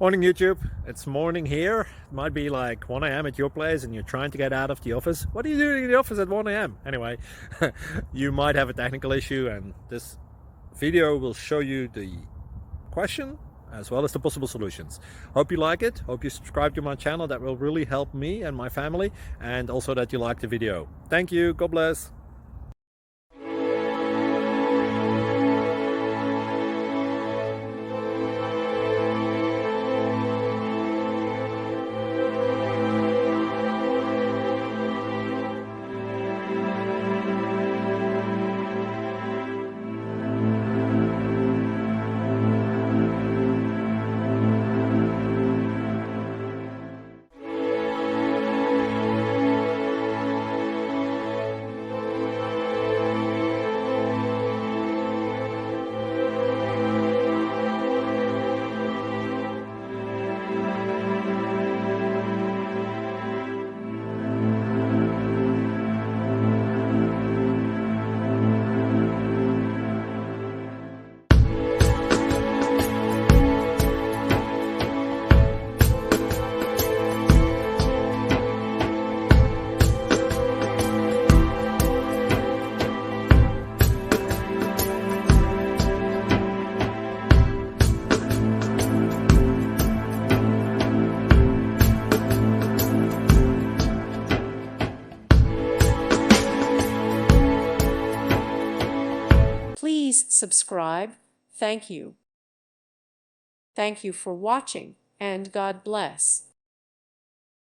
Morning YouTube, it's morning here. It might be like 1 a.m. at your place and you're trying to get out of the office. What are you doing in the office at 1 a.m.? Anyway, you might have a technical issue and this video will show you the question as well as the possible solutions. Hope you like it, hope you subscribe to my channel. That will really help me and my family, and also that you like the video. Thank you, God bless. Please subscribe. Thank you. Thank you for watching, and God bless.